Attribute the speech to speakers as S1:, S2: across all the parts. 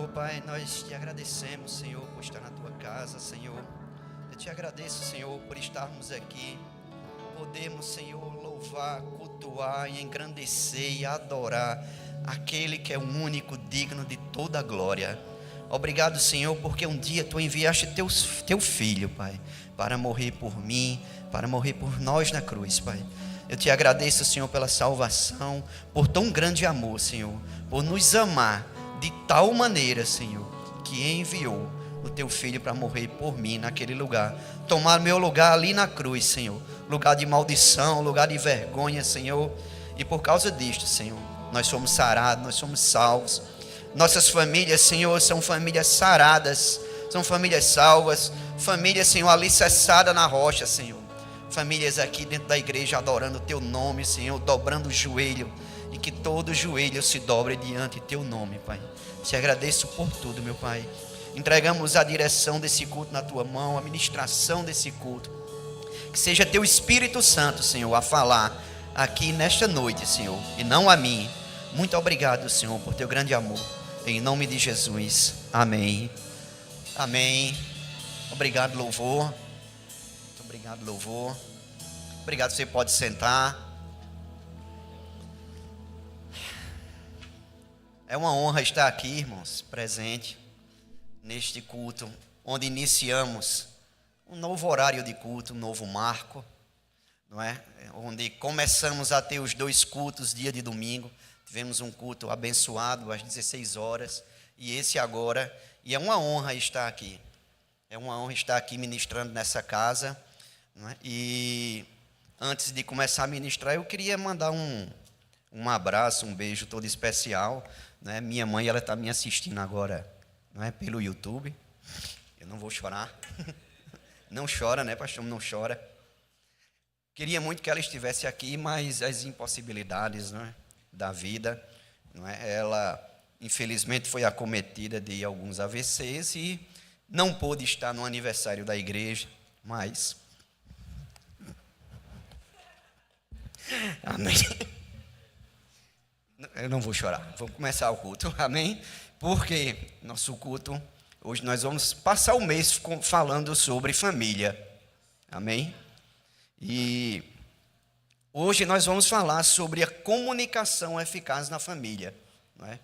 S1: Oh Pai, nós te agradecemos, Senhor, por estar na tua casa, Senhor. Eu te agradeço, Senhor, por estarmos aqui. Podemos, Senhor, louvar, cultuar e engrandecer e adorar aquele que é o único digno de toda a glória. Obrigado, Senhor, porque um dia tu enviaste teu filho, Pai, para morrer por mim, para morrer por nós na cruz, Pai. Eu te agradeço, Senhor, pela salvação, por tão grande amor, Senhor, por nos amar de tal maneira, Senhor, que enviou o teu filho para morrer por mim naquele lugar, tomar meu lugar ali na cruz, Senhor, lugar de maldição, lugar de vergonha, Senhor. E por causa disto, Senhor, nós somos sarados, nós somos salvos. Nossas famílias, Senhor, são famílias saradas, são famílias salvas, famílias, Senhor, alicerçadas na rocha, Senhor. Famílias aqui dentro da igreja adorando o teu nome, Senhor, dobrando o joelho, e que todo joelho se dobre diante do teu nome, Pai. Te agradeço por tudo, meu Pai. Entregamos a direção desse culto na tua mão, a ministração desse culto. Que seja teu Espírito Santo, Senhor, a falar aqui nesta noite, Senhor, e não a mim. Muito obrigado, Senhor, por teu grande amor. Em nome de Jesus. Amém. Amém. Obrigado, louvor. Muito obrigado, louvor. Obrigado, você pode sentar. É uma honra estar aqui, irmãos, presente neste culto, onde iniciamos um novo horário de culto, um novo marco, não é? Onde começamos a ter os 2 cultos dia de domingo. Tivemos um culto abençoado às 16 horas e esse agora. E é uma honra estar aqui. É uma honra estar aqui ministrando nessa casa, não é? E antes de começar a ministrar, eu queria mandar um abraço, um beijo todo especial, né? Minha mãe, ela está me assistindo agora, não é, pelo YouTube. Eu não vou chorar. Não chora, né, pastor? Não chora. Queria muito que ela estivesse aqui, mas as impossibilidades, não é, da vida, não é? Ela, infelizmente, foi acometida de alguns AVCs e não pôde estar no aniversário da igreja, mas... Amém. Eu não vou chorar, vamos começar o culto, amém? Porque nosso culto, hoje nós vamos passar o mês falando sobre família, amém? E hoje nós vamos falar sobre a comunicação eficaz na família, não é?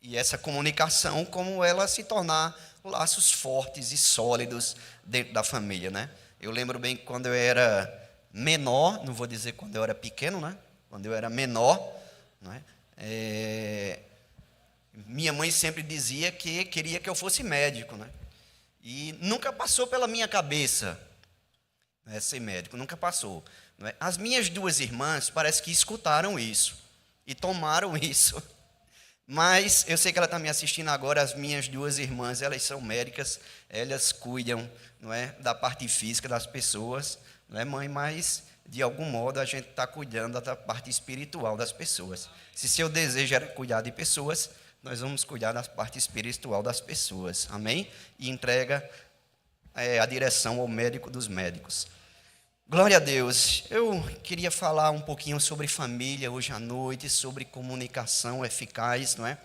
S1: E essa comunicação, como ela se tornar laços fortes e sólidos dentro da família, né? Eu lembro bem que quando eu era menor, não vou dizer quando eu era pequeno, né? Quando eu era menor, não é? Minha mãe sempre dizia que queria que eu fosse médico, né? E nunca passou pela minha cabeça, né, ser médico, nunca passou, não é? As minhas 2 irmãs parece que escutaram isso e tomaram isso. Mas eu sei que ela está me assistindo agora. As minhas 2 irmãs, elas são médicas, elas cuidam, não é, da parte física das pessoas, não é, mãe? Mas de algum modo a gente está cuidando da parte espiritual das pessoas. Se seu desejo era cuidar de pessoas, nós vamos cuidar da parte espiritual das pessoas, amém? E entrega a direção ao médico dos médicos. Glória a Deus. Eu queria falar um pouquinho sobre família hoje à noite, sobre comunicação eficaz, não é?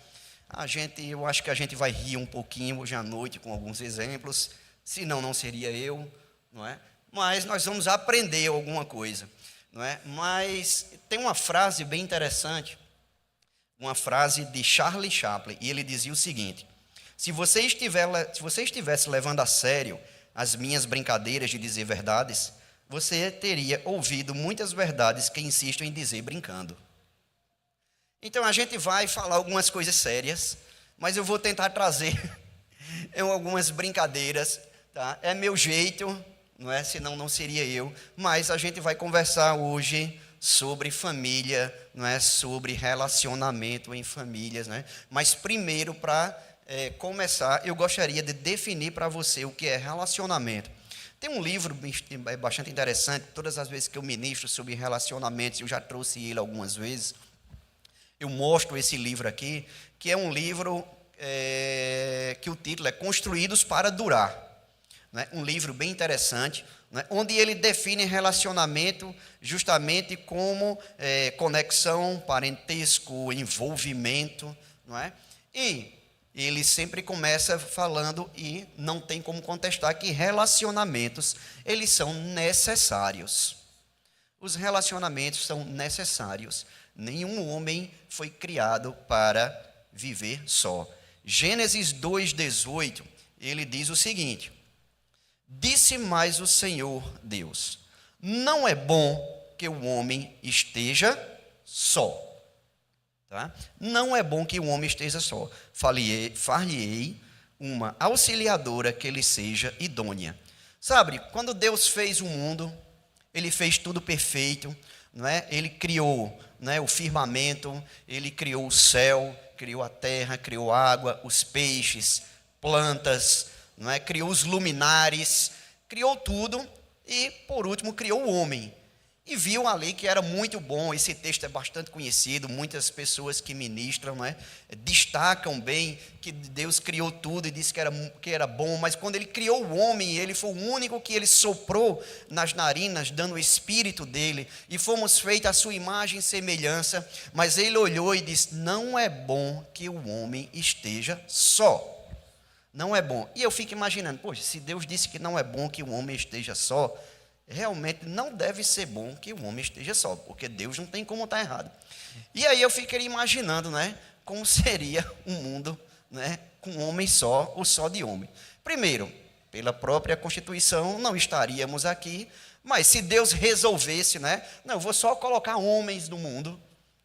S1: Eu acho que a gente vai rir um pouquinho hoje à noite com alguns exemplos, senão não seria eu, não é? Mas nós vamos aprender alguma coisa, não é? Mas tem uma frase bem interessante, uma frase de Charlie Chaplin, e ele dizia o seguinte: se você estivesse levando a sério as minhas brincadeiras de dizer verdades, você teria ouvido muitas verdades que insisto em dizer brincando. Então a gente vai falar algumas coisas sérias, mas eu vou tentar trazer algumas brincadeiras, tá? É meu jeito, não é? Senão não seria eu. Mas a gente vai conversar hoje sobre família, não é? Sobre relacionamento em famílias, né? Mas primeiro, para começar, eu gostaria de definir para você o que é relacionamento. Tem um livro bastante interessante. Todas as vezes que eu ministro sobre relacionamentos, eu já trouxe ele algumas vezes, eu mostro esse livro aqui, que é um livro que o título é Construídos para Durar. Né? Um livro bem interessante, né? Onde ele define relacionamento justamente como conexão, parentesco, envolvimento, não é? E ele sempre começa falando, e não tem como contestar, que relacionamentos, eles são necessários. Os relacionamentos são necessários. Nenhum homem foi criado para viver só. Gênesis 2,18, ele diz o seguinte: disse mais o Senhor Deus: não é bom que o homem esteja só. Tá? Não é bom que o homem esteja só. Far-lhe-ei uma auxiliadora que lhe seja idônea. Sabe, quando Deus fez o mundo, ele fez tudo perfeito, não é? Ele criou, não é, o firmamento, ele criou o céu, criou a terra, criou a água, os peixes, plantas, não é? Criou os luminares, criou tudo e, por último, criou o homem. E viu ali que era muito bom. Esse texto é bastante conhecido, muitas pessoas que ministram, não é, destacam bem que Deus criou tudo e disse que era bom, mas quando ele criou o homem, ele foi o único que ele soprou nas narinas, dando o espírito dele, e fomos feitos à sua imagem e semelhança, mas ele olhou e disse: não é bom que o homem esteja só. Não é bom. E eu fico imaginando, poxa, se Deus disse que não é bom que o homem esteja só, realmente não deve ser bom que o homem esteja só, porque Deus não tem como estar errado. E aí eu fiquei imaginando, né, como seria um mundo, né, com um homem só ou só de homem. Primeiro, pela própria Constituição, não estaríamos aqui, mas se Deus resolvesse, né, não, eu vou só colocar homens no mundo,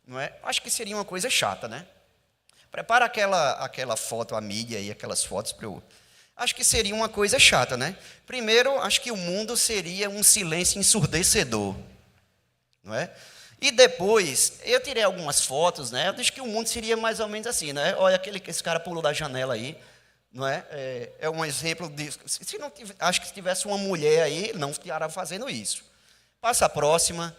S1: não é? Acho que seria uma coisa chata, né? Prepara aquela foto, a mídia aí, aquelas fotos para eu... Acho que seria uma coisa chata, né? Primeiro, acho que o mundo seria um silêncio ensurdecedor, não é? E depois, eu tirei algumas fotos, né? Eu disse que o mundo seria mais ou menos assim, né? Olha esse cara pulou da janela aí, não é? É um exemplo disso. Se não tivesse, acho que se tivesse uma mulher aí, não estaria fazendo isso. Passa a próxima.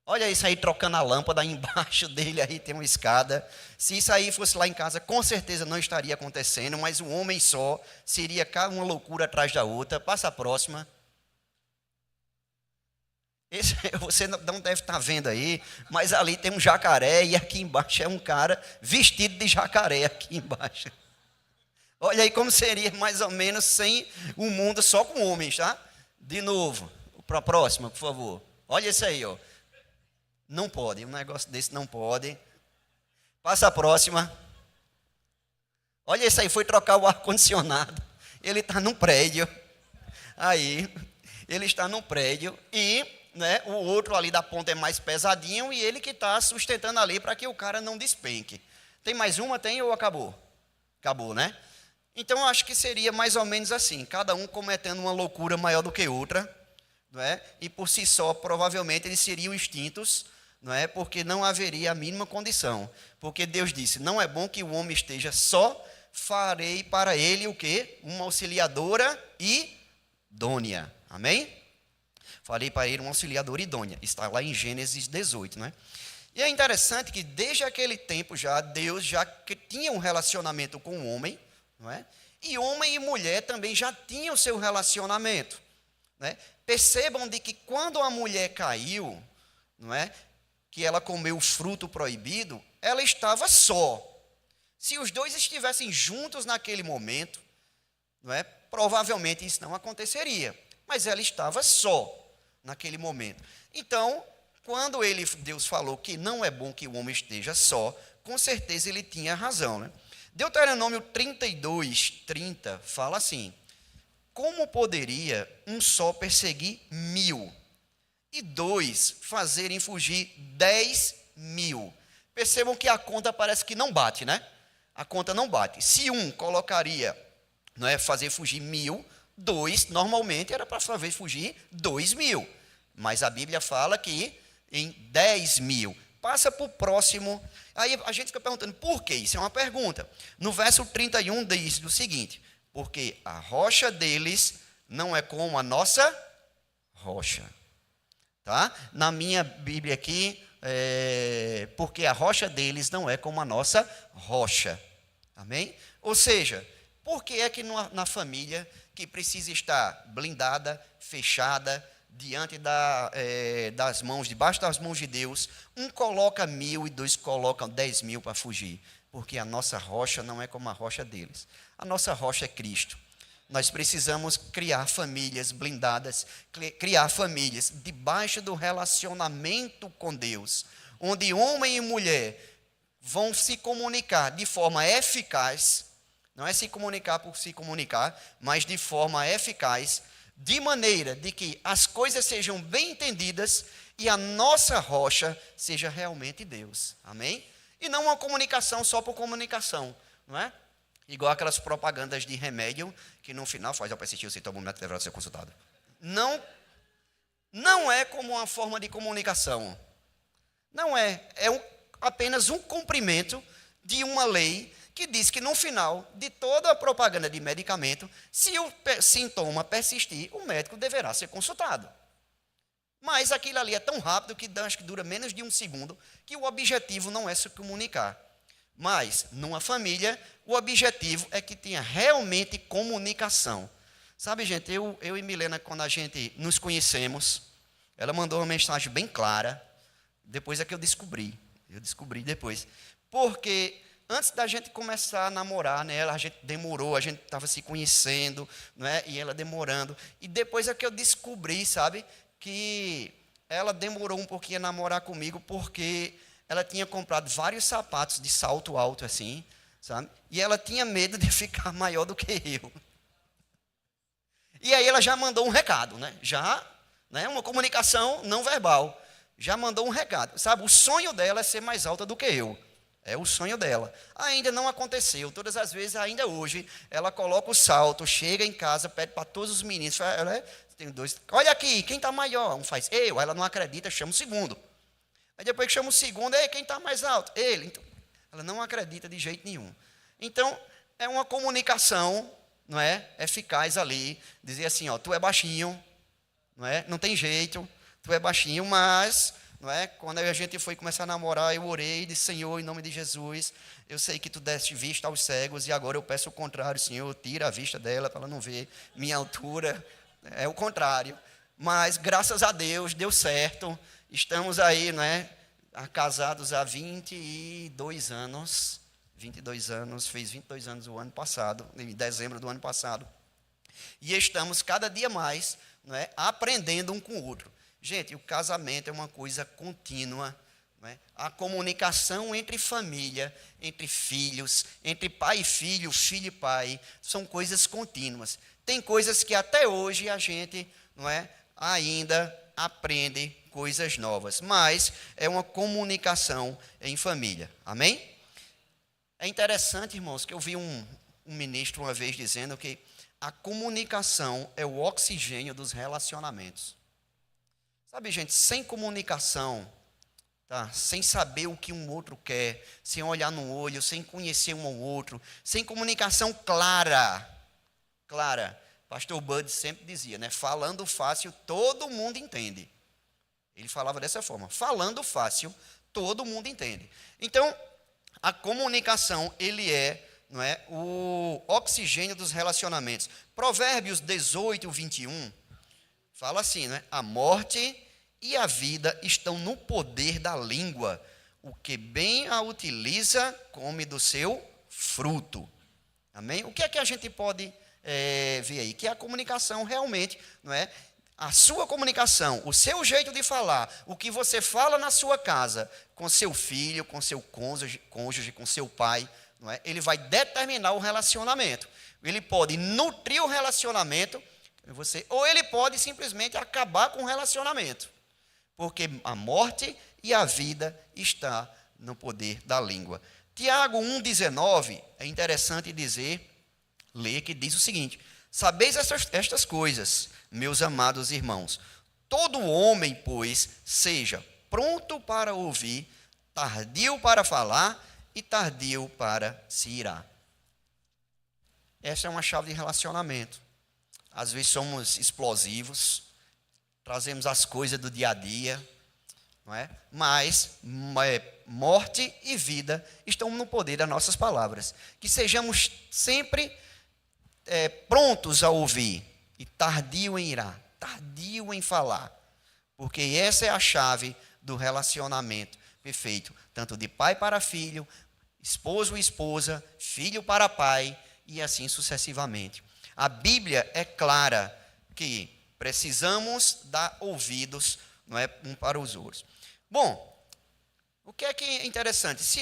S1: Olha isso aí trocando a lâmpada, embaixo dele aí tem uma escada. Se isso aí fosse lá em casa, com certeza não estaria acontecendo, mas um homem só seria uma loucura atrás da outra. Passa a próxima. Esse, você não deve estar vendo aí, mas ali tem um jacaré e aqui embaixo é um cara vestido de jacaré aqui embaixo. Olha aí como seria mais ou menos sem um mundo só com homens, tá? De novo, para a próxima, por favor. Olha isso aí, ó. Não pode, um negócio desse não pode. Passa a próxima. Olha isso aí, foi trocar o ar-condicionado. Ele está num prédio. Aí, ele está num prédio e, né, o outro ali da ponta é mais pesadinho e ele que está sustentando ali para que o cara não despenque. Tem mais uma? Tem ou acabou? Acabou, né? Então, eu acho que seria mais ou menos assim, cada um cometendo uma loucura maior do que outra, não é? E por si só, provavelmente, eles seriam extintos, não é? Porque não haveria a mínima condição. Porque Deus disse: não é bom que o homem esteja só, farei para ele o quê? Uma auxiliadora idônea. Amém? Farei para ele uma auxiliadora idônea. Está lá em Gênesis 18, não é? E é interessante que desde aquele tempo já, Deus já tinha um relacionamento com o homem, não é? E homem e mulher também já tinham seu relacionamento, né? Percebam de que quando a mulher caiu, não é? Que ela comeu o fruto proibido, ela estava só. Se os dois estivessem juntos naquele momento, não é? Provavelmente isso não aconteceria, mas ela estava só naquele momento. Então, quando Deus falou que não é bom que o homem esteja só, com certeza ele tinha razão, né? Deuteronômio 32:30 fala assim: como poderia um só perseguir 1000 e dois fazerem fugir 10.000? Percebam que a conta parece que não bate, né? A conta não bate. Se um colocaria, não é, fazer fugir 1000, dois normalmente era para fazer fugir 2.000. Mas a Bíblia fala que em 10.000. Passa para o próximo. Aí a gente fica perguntando, por quê? Isso é uma pergunta. No verso 31 diz o seguinte: porque a rocha deles não é como a nossa rocha. Tá? Na minha Bíblia aqui, porque a rocha deles não é como a nossa rocha. Amém? Ou seja, por que é que na família que precisa estar blindada, fechada, diante das mãos, debaixo das mãos de Deus, um coloca 1000 e dois colocam 10.000 para fugir? porque a nossa rocha não é como a rocha deles. A nossa rocha é Cristo. Nós precisamos criar famílias blindadas, criar famílias debaixo do relacionamento com Deus, onde homem e mulher vão se comunicar de forma eficaz, não é se comunicar por se comunicar, mas de forma eficaz, de maneira de que as coisas sejam bem entendidas e a nossa rocha seja realmente Deus. Amém? E não uma comunicação só por comunicação, não é? Igual aquelas propagandas de remédio, que no final faz, para assistir, você toma um médico, deverá ser consultado. Não é como uma forma de comunicação. Não é. Apenas um cumprimento de uma lei que diz que no final de toda a propaganda de medicamento, se o sintoma persistir, o médico deverá ser consultado. Mas aquilo ali é tão rápido que acho que dura menos de um segundo, que o objetivo não é se comunicar. Mas, numa família, o objetivo é que tenha realmente comunicação. Sabe, gente, eu e Milena, quando a gente nos conhecemos, ela mandou uma mensagem bem clara, depois é que eu descobri depois. Porque antes da gente começar a namorar, né, a gente demorou, a gente estava se conhecendo, não é? E ela demorando. E depois é que eu descobri, sabe, que ela demorou um pouquinho a namorar comigo, porque ela tinha comprado vários sapatos de salto alto assim, sabe? E ela tinha medo de ficar maior do que eu. E aí ela já mandou um recado, né? Uma comunicação não verbal. Já mandou um recado, sabe? O sonho dela é ser mais alta do que eu. É o sonho dela. Ainda não aconteceu. Todas as vezes, ainda hoje, ela coloca o salto, chega em casa, pede para todos os meninos. Tem dois. Olha aqui, quem está maior? Um faz eu. Ela não acredita, chama o segundo. Aí depois que chama o segundo, quem está mais alto? Ele. Então, ela não acredita de jeito nenhum. Então, é uma comunicação, não é? Eficaz ali. Dizer assim, tu é baixinho, não é? Não tem jeito, tu é baixinho, mas, não é? Quando a gente foi começar a namorar, eu orei e disse, Senhor, em nome de Jesus, eu sei que tu deste vista aos cegos e agora eu peço o contrário, Senhor, tira a vista dela para ela não ver minha altura. É o contrário. Mas, graças a Deus, deu certo. Estamos aí, né, casados há 22 anos. 22 anos, fez 22 anos o ano passado, em dezembro do ano passado. E estamos cada dia mais, não é, aprendendo um com o outro. Gente, o casamento é uma coisa contínua. Não é? A comunicação entre família, entre filhos, entre pai e filho, filho e pai, são coisas contínuas. Tem coisas que até hoje a gente, não é, ainda aprende coisas novas, mas é uma comunicação em família. Amém? É interessante, irmãos, que eu vi um ministro uma vez dizendo que a comunicação é o oxigênio dos relacionamentos. Sabe, gente, sem comunicação, tá? Sem saber o que um outro quer, sem olhar no olho, sem conhecer um ao outro, sem comunicação clara, pastor Bud sempre dizia, né? Falando fácil, todo mundo entende. Ele falava dessa forma, falando fácil, todo mundo entende. Então, a comunicação, ele é, não é, o oxigênio dos relacionamentos. Provérbios 18, 21, fala assim, né? A morte e a vida estão no poder da língua. O que bem a utiliza, come do seu fruto. Amém? O que é que a gente pode ver aí? Que a comunicação realmente, não é? A sua comunicação, o seu jeito de falar, o que você fala na sua casa, com seu filho, com seu cônjuge, com seu pai, não é? Ele vai determinar o relacionamento. Ele pode nutrir o relacionamento, ou ele pode simplesmente acabar com o relacionamento. Porque a morte e a vida está no poder da língua. Tiago 1,19, é interessante ler que diz o seguinte: sabeis estas coisas, meus amados irmãos, todo homem, pois, seja pronto para ouvir, tardio para falar e tardio para se irar. Essa é uma chave de relacionamento. Às vezes somos explosivos, trazemos as coisas do dia a dia, não é? Mas morte e vida estão no poder das nossas palavras. Que sejamos sempre prontos a ouvir e tardio em irar, tardio em falar, porque essa é a chave do relacionamento perfeito, tanto de pai para filho esposo e esposa, filho para pai e assim sucessivamente. A Bíblia é clara que precisamos dar ouvidos, não é, um para os outros. Bom, o que é interessante? Se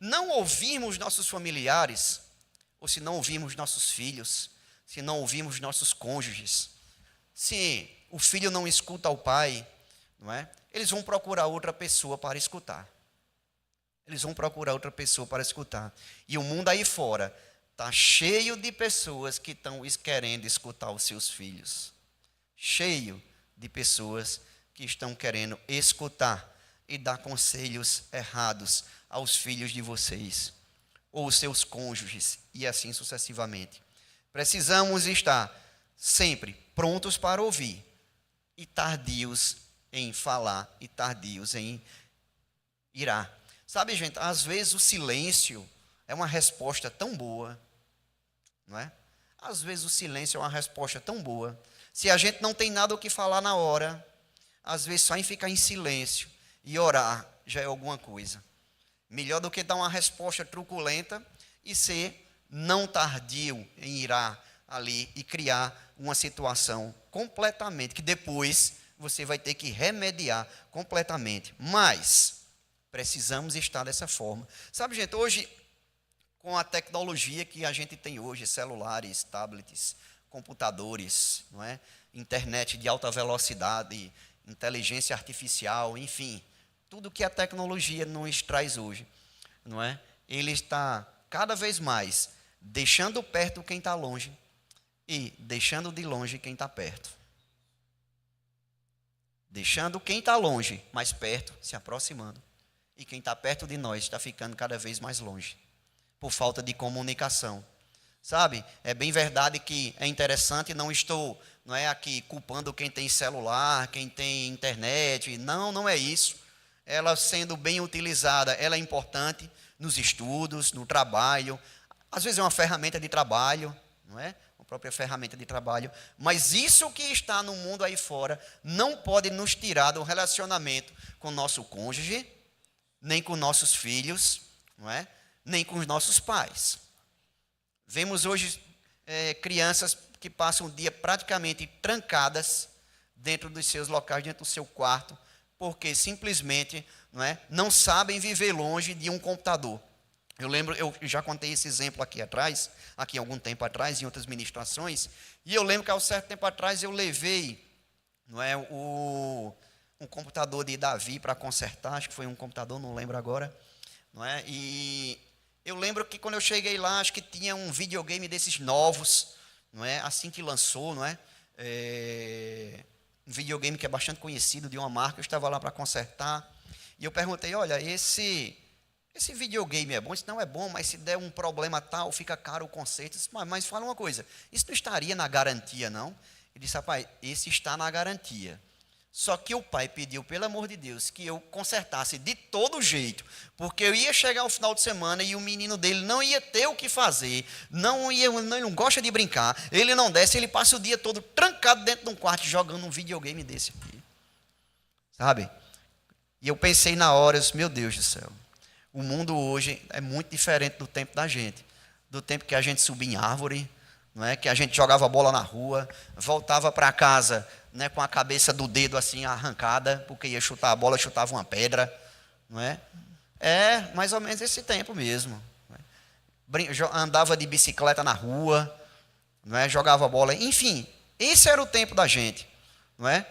S1: não ouvirmos nossos familiares, ou se não ouvirmos nossos filhos, se não ouvirmos nossos cônjuges, se o filho não escuta o pai, não é? Eles vão procurar outra pessoa para escutar. Eles vão procurar outra pessoa para escutar. E o mundo aí fora está cheio de pessoas que estão querendo escutar os seus filhos. Cheio de pessoas que estão querendo escutar e dar conselhos errados aos filhos de vocês, ou os seus cônjuges, e assim sucessivamente. Precisamos estar sempre prontos para ouvir, e tardios em falar, e tardios em irar. Sabe, gente, às vezes o silêncio é uma resposta tão boa, não é? Às vezes o silêncio é uma resposta tão boa. Se a gente não tem nada o que falar na hora, às vezes só em ficar em silêncio e orar já é alguma coisa. Melhor do que dar uma resposta truculenta e ser não tardio em irar ali e criar uma situação completamente, que depois você vai ter que remediar completamente. Mas precisamos estar dessa forma. Sabe, gente, hoje, com a tecnologia que a gente tem hoje, celulares, tablets, computadores, não é? Internet de alta velocidade, inteligência artificial, enfim, tudo que a tecnologia nos traz hoje, não é? Ele está cada vez mais deixando perto quem está longe e deixando de longe quem está perto. Deixando quem está longe mais perto, se aproximando. E quem está perto de nós está ficando cada vez mais longe, por falta de comunicação. Sabe, é bem verdade que é interessante, não estou, não é aqui culpando quem tem celular, quem tem internet, não é isso. Ela sendo bem utilizada, ela é importante nos estudos, no trabalho, às vezes é uma ferramenta de trabalho, não é? Uma própria ferramenta de trabalho, mas isso que está no mundo aí fora não pode nos tirar do relacionamento com o nosso cônjuge, nem com nossos filhos, não é? Nem com os nossos pais. Vemos hoje crianças que passam o dia praticamente trancadas dentro dos seus locais, dentro do seu quarto, porque simplesmente não sabem viver longe de um computador. Eu lembro, eu já contei esse exemplo aqui algum tempo atrás, em outras ministrações, e eu lembro que há um certo tempo atrás eu levei um computador de Davi para consertar, acho que foi um computador, não lembro agora, não é? E eu lembro que quando eu cheguei lá, acho que tinha um videogame desses novos, não é? Assim que lançou, não é? Um videogame que é bastante conhecido, de uma marca. Eu estava lá para consertar e eu perguntei: olha, esse videogame é bom? Isso não é bom, mas se der um problema tal, fica caro o conserto. Disse, mas fala uma coisa, isso não estaria na garantia, não? Ele disse: rapaz, esse está na garantia. Só que o pai pediu, pelo amor de Deus, que eu consertasse de todo jeito, porque eu ia chegar ao final de semana e o menino dele não ia ter o que fazer, ele não gosta de brincar, ele não desce, ele passa o dia todo trancado dentro de um quarto jogando um videogame desse aqui, sabe? E eu pensei na hora, meu Deus do céu, o mundo hoje é muito diferente do tempo da gente, do tempo que a gente subia em árvore, não é? Que a gente jogava bola na rua, voltava para casa, né, com a cabeça do dedo assim arrancada, porque ia chutar a bola, chutava uma pedra, não é? É mais ou menos esse tempo mesmo. Não é? Andava de bicicleta na rua, não é? Jogava bola, enfim, esse era o tempo da gente, não é?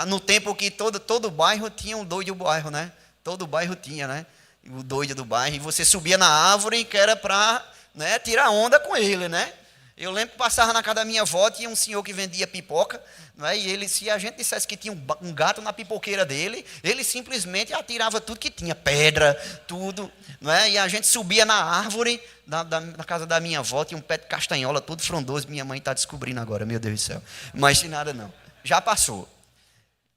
S1: No tempo que todo bairro tinha um doido do bairro, né? Todo bairro tinha, né? O doido do bairro, e você subia na árvore que era para, né, tirar onda com ele, né? Eu lembro que passava na casa da minha avó, tinha um senhor que vendia pipoca, não é? E ele, se a gente dissesse que tinha um gato na pipoqueira dele, ele simplesmente atirava tudo que tinha, pedra, tudo, não é? E a gente subia na árvore, na casa da minha avó, tinha um pé de castanhola, todo frondoso, minha mãe está descobrindo agora, meu Deus do céu. Mas sem nada não, já passou.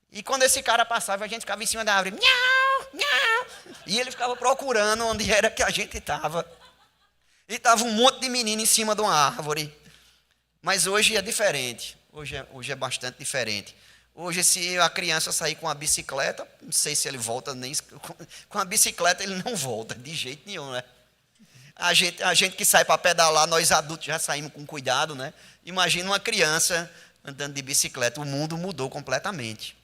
S1: E quando esse cara passava, a gente ficava em cima da árvore, miau, miau, e ele ficava procurando onde era que a gente estava. E estava um monte de menino em cima de uma árvore. Mas hoje é diferente. Hoje é bastante diferente. Hoje, se a criança sair com a bicicleta, não sei se ele volta nem... Com a bicicleta ele não volta, de jeito nenhum, né? A gente que sai para pedalar, nós adultos já saímos com cuidado, né? Imagina uma criança andando de bicicleta. O mundo mudou completamente.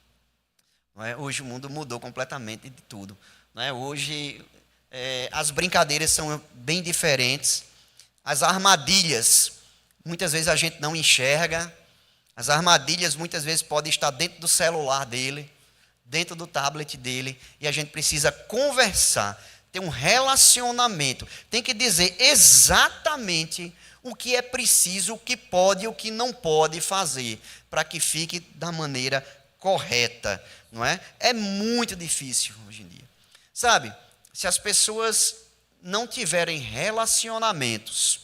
S1: Não é? Hoje o mundo mudou completamente de tudo. Não é? Hoje as brincadeiras são bem diferentes. As armadilhas, muitas vezes a gente não enxerga. As armadilhas muitas vezes podem estar dentro do celular dele, dentro do tablet dele, e a gente precisa conversar, ter um relacionamento, tem que dizer exatamente o que é preciso, o que pode e o que não pode fazer, para que fique da maneira correta, não é? É muito difícil hoje em dia. Sabe, se as pessoas não tiverem relacionamentos,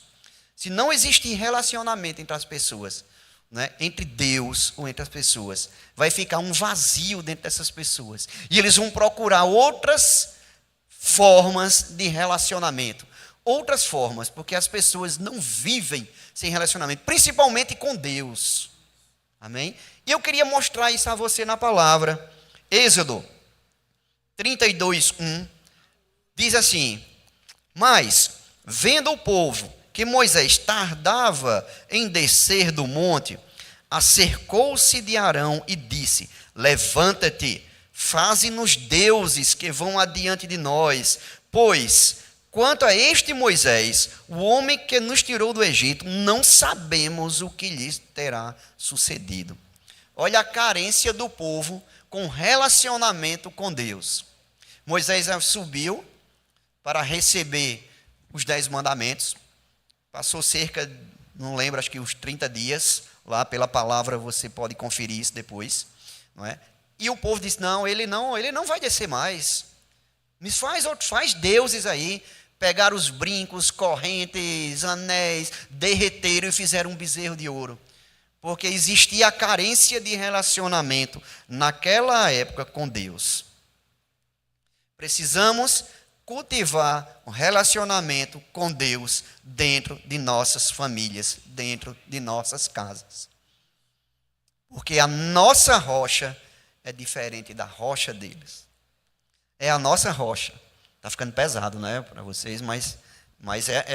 S1: se não existir relacionamento entre as pessoas, né, entre Deus ou entre as pessoas, vai ficar um vazio dentro dessas pessoas. E eles vão procurar outras formas de relacionamento. Outras formas, porque as pessoas não vivem sem relacionamento, principalmente com Deus. Amém? E eu queria mostrar isso a você na palavra. Êxodo 32:1 diz assim: mas, vendo o povo que Moisés tardava em descer do monte, acercou-se de Arão e disse: levanta-te, faze-nos deuses que vão adiante de nós, pois, quanto a este Moisés, o homem que nos tirou do Egito, não sabemos o que lhes terá sucedido. Olha a carência do povo com relacionamento com Deus. Moisés subiu para receber os 10 mandamentos, passou cerca, não lembro, acho que uns 30 dias, lá pela palavra você pode conferir isso depois, não é? E o povo disse: não, ele não vai descer mais. Me faz deuses aí. Pegaram os brincos, correntes, anéis, derreteram e fizeram um bezerro de ouro. Porque existia a carência de relacionamento naquela época com Deus. Precisamos cultivar um relacionamento com Deus dentro de nossas famílias, dentro de nossas casas. Porque a nossa rocha é diferente da rocha deles. É a nossa rocha. Está ficando pesado, né, para vocês, mas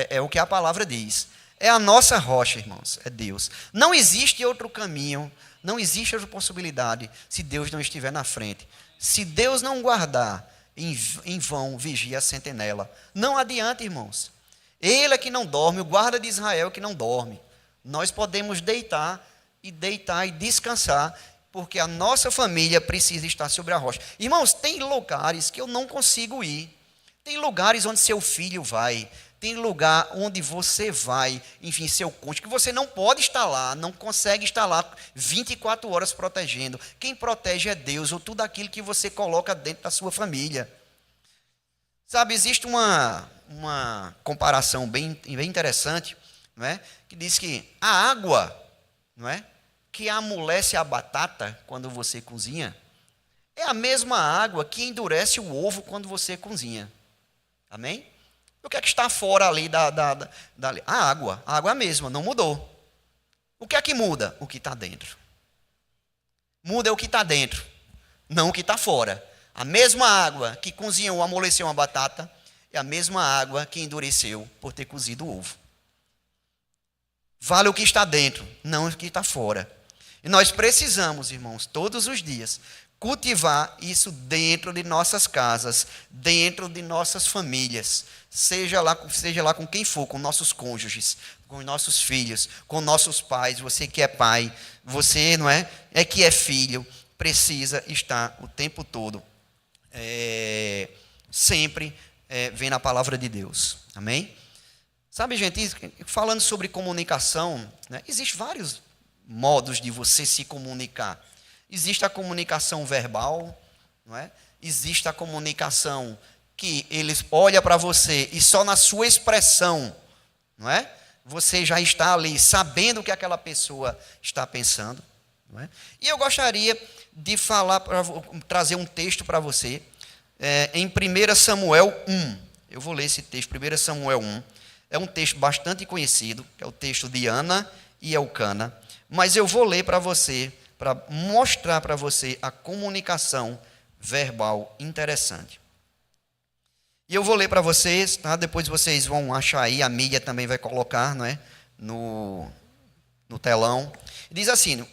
S1: é o que a palavra diz. É a nossa rocha, irmãos, é Deus. Não existe outro caminho, não existe outra possibilidade se Deus não estiver na frente. Se Deus não guardar, em vão vigia a sentinela. Não adianta, irmãos. Ele é que não dorme, o guarda de Israel é que não dorme. Nós podemos deitar e descansar, porque a nossa família precisa estar sobre a rocha. Irmãos, tem lugares que eu não consigo ir. Tem lugares onde seu filho vai. Tem lugar onde você vai, enfim, seu cônjuge, que você não pode estar lá, não consegue estar lá 24 horas protegendo. Quem protege é Deus, ou tudo aquilo que você coloca dentro da sua família. Sabe, existe uma comparação bem interessante, não é? Que diz que a água, não é, que amolece a batata quando você cozinha, é a mesma água que endurece o ovo quando você cozinha. Amém? O que é que está fora ali a água mesma, não mudou. O que é que muda? O que está dentro. Muda o que está dentro, não o que está fora. A mesma água que cozinhou ou amoleceu uma batata é a mesma água que endureceu por ter cozido o ovo. Vale o que está dentro, não o que está fora. E nós precisamos, irmãos, todos os dias, cultivar isso dentro de nossas casas, dentro de nossas famílias, seja lá com quem for, com nossos cônjuges, com nossos filhos, com nossos pais. Você que é pai, você não é que é filho, precisa estar o tempo todo sempre vendo a palavra de Deus. Amém? Sabe, gente, falando sobre comunicação, né, existem vários modos de você se comunicar. Existe a comunicação verbal, não é? Existe a comunicação que eles olham para você e só na sua expressão, não é? Você já está ali sabendo o que aquela pessoa está pensando, não é? E eu gostaria de trazer um texto para você, em 1 Samuel 1. Eu vou ler esse texto, 1 Samuel 1. É um texto bastante conhecido, que é o texto de Ana e Elcana, mas eu vou ler para você, para mostrar para você a comunicação verbal interessante. E eu vou ler para vocês, tá? Depois vocês vão achar aí, a mídia também vai colocar, não é? No telão. Diz assim: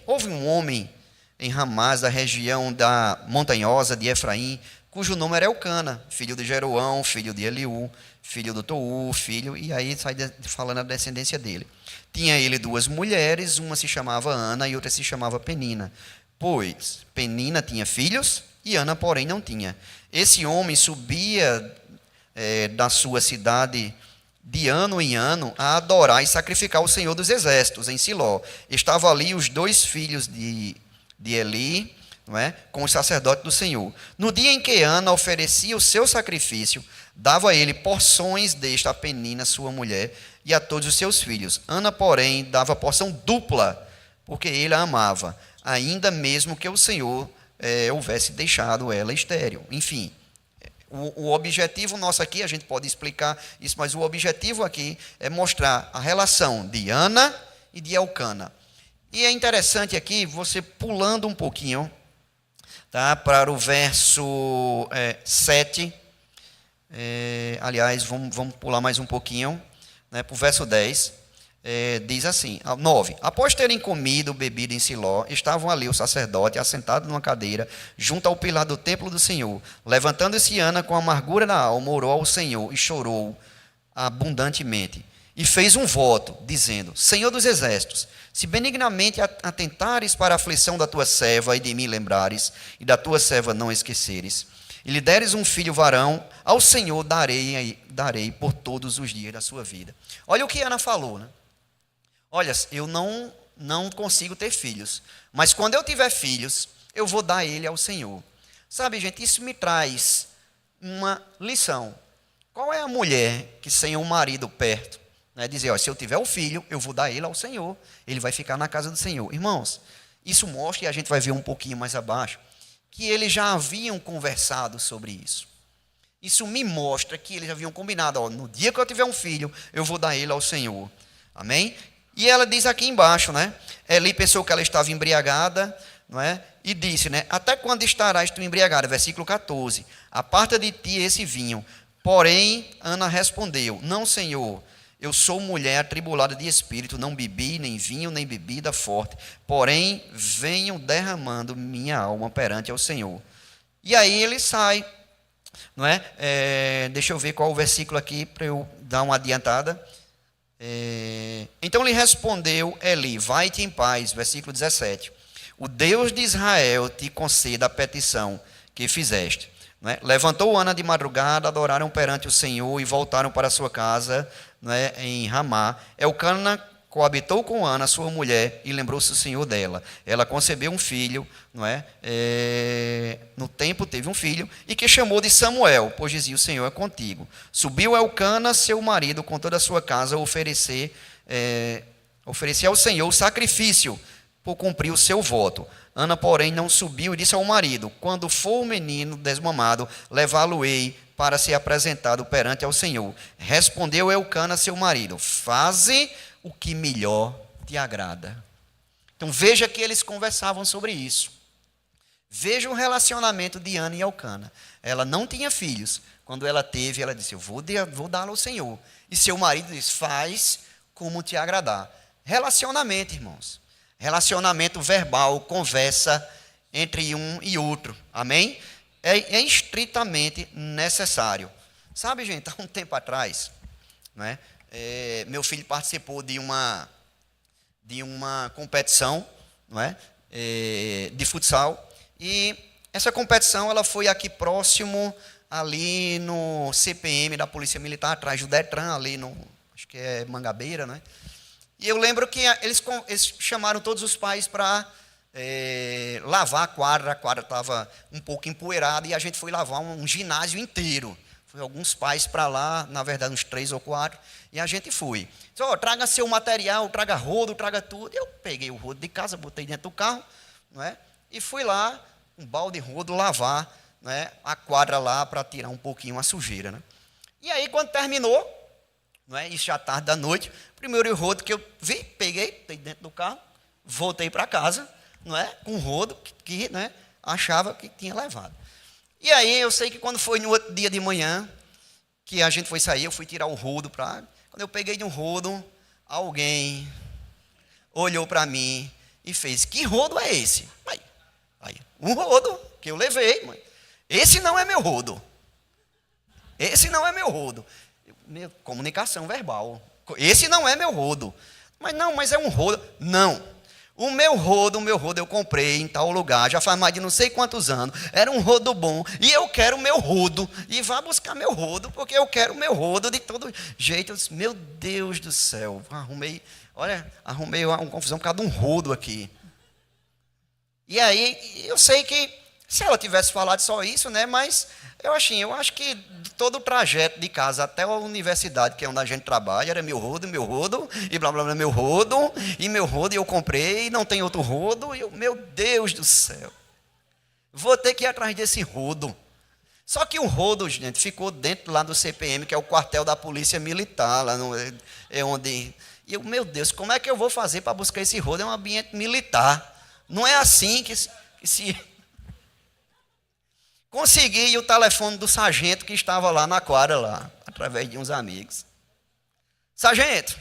S1: houve um homem em Ramás, da região da montanhosa de Efraim, cujo nome era Elcana, filho de Jeroão, filho de Eliú, filho do Tou, filho, e aí sai falando a descendência dele. Tinha ele 2 mulheres, uma se chamava Ana e outra se chamava Penina. Pois Penina tinha filhos e Ana, porém, não tinha. Esse homem subia da sua cidade de ano em ano a adorar e sacrificar o Senhor dos Exércitos em Siló. Estavam ali os 2 filhos de Eli, não é? Com os sacerdotes do Senhor. No dia em que Ana oferecia o seu sacrifício, dava a ele porções desta a Penina, sua mulher, e a todos os seus filhos. Ana, porém, dava porção dupla, porque ele a amava, ainda mesmo que o Senhor houvesse deixado ela estéril. Enfim, o objetivo nosso aqui, a gente pode explicar isso, mas o objetivo aqui é mostrar a relação de Ana e de Elcana. E é interessante aqui, você pulando um pouquinho, tá, para o verso 7, aliás, vamos pular mais um pouquinho, né, para o verso 10, diz assim, 9, após terem comido, bebido em Siló, estavam ali o sacerdote assentado numa cadeira, junto ao pilar do templo do Senhor. Levantando-se Ana com amargura na alma, orou ao Senhor e chorou abundantemente. E fez um voto, dizendo: Senhor dos exércitos, se benignamente atentares para a aflição da tua serva e de mim lembrares, e da tua serva não esqueceres, e lhe deres um filho varão, ao Senhor darei por todos os dias da sua vida. Olha o que Ana falou, né? Olha, eu não consigo ter filhos, mas quando eu tiver filhos, eu vou dar ele ao Senhor. Sabe, gente, isso me traz uma lição. Qual é a mulher que sem um marido perto, né, dizer, ó, se eu tiver um filho, eu vou dar ele ao Senhor, ele vai ficar na casa do Senhor. Irmãos, isso mostra, e a gente vai ver um pouquinho mais abaixo, que eles já haviam conversado sobre isso. Isso me mostra que eles haviam combinado, ó, no dia que eu tiver um filho, eu vou dar ele ao Senhor. Amém? E ela diz aqui embaixo, né? Eli pensou que ela estava embriagada, não é? E disse, né? Até quando estarás tu embriagada? Versículo 14. Aparta de ti esse vinho. Porém, Ana respondeu: Não, Senhor, eu sou mulher atribulada de espírito, não bebi nem vinho, nem bebida forte. Porém, venho derramando minha alma perante ao Senhor. E aí ele sai, não é? Deixa eu ver qual o versículo aqui para eu dar uma adiantada. Então lhe respondeu Eli: vai-te em paz, versículo 17. O Deus de Israel te conceda a petição que fizeste. Não é? Levantou Ana de madrugada, adoraram perante o Senhor e voltaram para sua casa, não é, em Ramá. Elcana coabitou com Ana, sua mulher, e lembrou-se o Senhor dela. Ela concebeu um filho, não é? No tempo teve um filho, e que chamou de Samuel, pois dizia: o Senhor é contigo. Subiu Elcana, seu marido, com toda a sua casa, oferecer ao Senhor o sacrifício, por cumprir o seu voto. Ana, porém, não subiu e disse ao marido: quando for o menino desmamado, levá-lo-ei para ser apresentado perante ao Senhor. Respondeu Elcana, seu marido: faze o que melhor te agrada. Então veja que eles conversavam sobre isso. Veja o relacionamento de Ana e Elcana. Ela não tinha filhos. Quando ela teve, ela disse: eu vou dá-lo ao Senhor. E seu marido disse: faz como te agradar. Relacionamento, irmãos. Relacionamento verbal, conversa entre um e outro. Amém? É estritamente necessário. Sabe, gente, há um tempo atrás, não é? Meu filho participou de uma competição, não é? De futsal, e essa competição ela foi aqui próximo, ali no CPM da Polícia Militar, atrás do Detran, ali no, acho que é Mangabeira, né? E eu lembro que eles chamaram todos os pais para lavar a quadra estava um pouco empoeirada, e a gente foi lavar um ginásio inteiro. Foi alguns pais para lá, na verdade uns 3 ou 4, e a gente foi. Disse: traga seu material, traga rodo, traga tudo. Eu peguei o rodo de casa, botei dentro do carro, não é? E fui lá, um balde de rodo, lavar, não é, a quadra lá para tirar um pouquinho a sujeira, né? E aí, quando terminou, não é, isso já tarde da noite, primeiro rodo que eu vi, peguei dentro do carro, voltei para casa, não é, com o rodo que não é, achava que tinha levado. E aí eu sei que quando foi no outro dia de manhã, que a gente foi sair, eu fui tirar o rodo para. Quando eu peguei de um rodo, alguém olhou para mim e fez: que rodo é esse? Aí, um rodo que eu levei, mãe. Esse não é meu rodo. Esse não é meu rodo. Comunicação verbal. Esse não é meu rodo. Mas é um rodo. Não. O meu rodo eu comprei em tal lugar, já faz mais de não sei quantos anos. Era um rodo bom. E eu quero o meu rodo. E vá buscar meu rodo, porque eu quero o meu rodo de todo jeito. Eu disse, meu Deus do céu. Arrumei uma confusão por causa de um rodo aqui. E aí, eu sei que se ela tivesse falado só isso, né? Mas eu acho que todo o trajeto de casa até a universidade, que é onde a gente trabalha, era meu rodo, e blá blá blá, meu rodo, e eu comprei, e não tem outro rodo, meu Deus do céu. Vou ter que ir atrás desse rodo. Só que o rodo, gente, ficou dentro lá do CPM, que é o quartel da Polícia Militar, lá no, é onde. E eu, meu Deus, como é que eu vou fazer para buscar esse rodo? É um ambiente militar. Não é assim que se consegui o telefone do sargento que estava lá na quadra, lá, através de uns amigos. Sargento,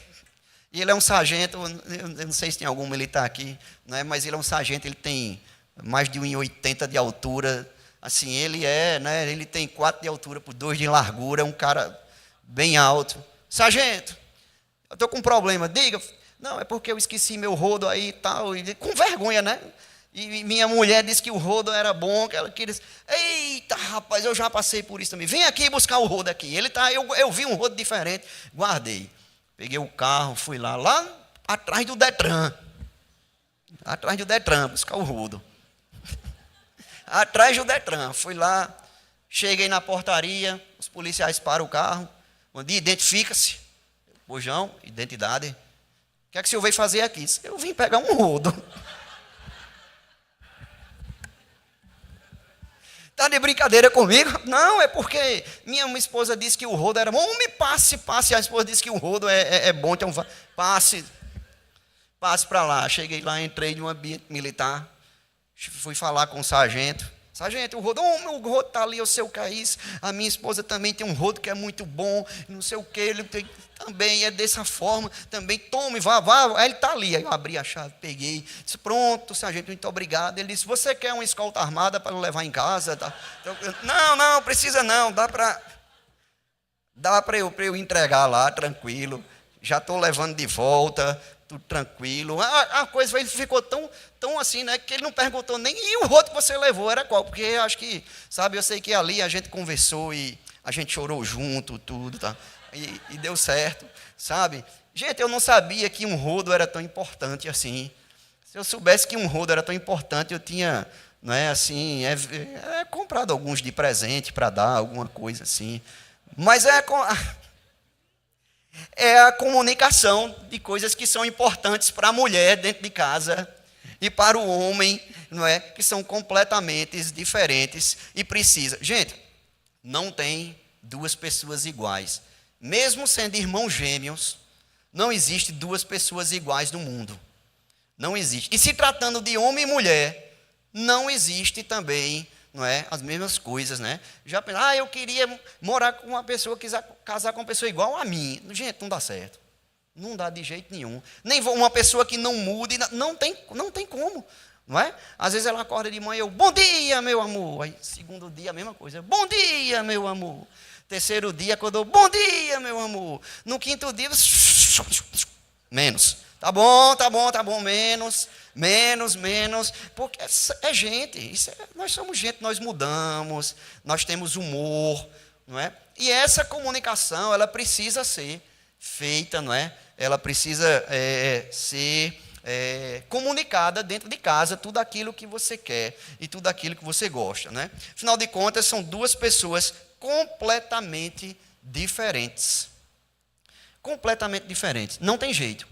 S1: e ele é um sargento, eu não sei se tem algum militar aqui, né, mas ele é um sargento, ele tem mais de 1,80 de altura, assim, ele tem 4 de altura por 2 de largura, é um cara bem alto. Sargento, eu estou com um problema, diga. Não, é porque eu esqueci meu rodo aí e tal, com vergonha, né? E minha mulher disse que o rodo era bom, que ela queria. Eita, rapaz, eu já passei por isso também. Vem aqui buscar o rodo aqui. Eu vi um rodo diferente, guardei. Peguei o carro, fui lá atrás do Detran. Atrás do Detran, buscar o rodo. Atrás do Detran, fui lá, cheguei na portaria, os policiais param o carro, onde identifica-se, bojão, identidade. O que é que o senhor veio fazer aqui? Eu vim pegar um rodo. Está de brincadeira comigo? Não, é porque minha esposa disse que o rodo era bom. Me passe. A esposa disse que o rodo é bom, então passe para lá. Cheguei lá, entrei em um ambiente militar, fui falar com o sargento. Sargento, o rodo está ali, eu sei o que é isso. A minha esposa também tem um rodo que é muito bom, não sei o que, ele também é dessa forma, também tome, vá. Aí ele está ali. Aí eu abri a chave, peguei, disse, pronto, sargento, muito obrigado. Ele disse, você quer uma escolta armada para levar em casa? Tá? Então, não, precisa não, dá para eu entregar lá, tranquilo, já estou levando de volta, tudo tranquilo. A coisa ele ficou tão assim, né, que ele não perguntou nem, e o rodo que você levou era qual? Porque eu acho que, sabe, eu sei que ali a gente conversou e a gente chorou junto, tudo, tá? E deu certo, sabe? Gente, eu não sabia que um rodo era tão importante assim. Se eu soubesse que um rodo era tão importante, eu tinha, não é assim, comprado alguns de presente para dar, alguma coisa assim. Mas é a comunicação de coisas que são importantes para a mulher dentro de casa e para o homem, não é? Que são completamente diferentes e precisa. Gente, não tem duas pessoas iguais. Mesmo sendo irmãos gêmeos, não existe duas pessoas iguais no mundo. Não existe. E se tratando de homem e mulher, não existe também, não é, as mesmas coisas, né? Já pensar, eu queria morar com uma pessoa, quiser casar com uma pessoa igual a mim. Gente, não dá certo. Não dá de jeito nenhum. Nem uma pessoa que não mude, não tem como, não é? Às vezes ela acorda de manhã, bom dia, meu amor. Aí, segundo dia, a mesma coisa, bom dia, meu amor. Terceiro dia, acordou, bom dia, meu amor. No quinto dia, menos. Tá bom, menos, porque é gente, nós somos gente, nós mudamos, nós temos humor, não é? E essa comunicação, ela precisa ser feita, não é? Ela precisa ser comunicada dentro de casa, tudo aquilo que você quer e tudo aquilo que você gosta, né? Afinal de contas, são duas pessoas completamente diferentes. Completamente diferentes, não tem jeito.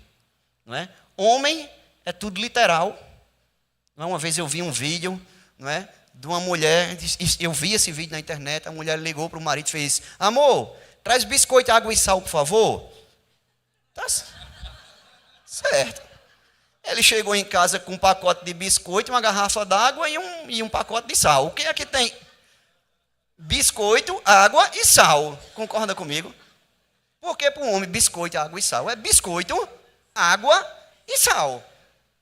S1: Não é? Homem é tudo literal. Não é? Uma vez eu vi um vídeo, não é, de uma mulher, eu vi esse vídeo na internet, a mulher ligou para o marido e fez, amor, traz biscoito, água e sal, por favor. Tá certo. Ele chegou em casa com um pacote de biscoito, uma garrafa d'água e um pacote de sal. O que é que tem? Biscoito, água e sal. Concorda comigo? Porque para o homem biscoito, água e sal é biscoito, água e sal.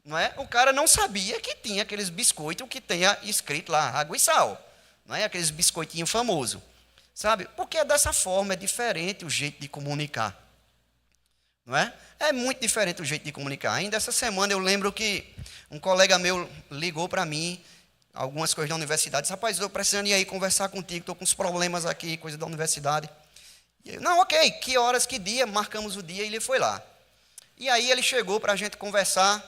S1: Não é? O cara não sabia que tinha aqueles biscoitos que tenha escrito lá água e sal. Não é? Aqueles biscoitinhos famosos. Sabe? Porque é dessa forma, é diferente o jeito de comunicar. Não é? É muito diferente o jeito de comunicar. Ainda essa semana eu lembro que um colega meu ligou para mim, algumas coisas da universidade, disse, rapaz, estou precisando ir aí conversar contigo, estou com uns problemas aqui, coisa da universidade. E eu, não, ok, que horas, que dia, marcamos o dia e ele foi lá. E aí ele chegou para a gente conversar,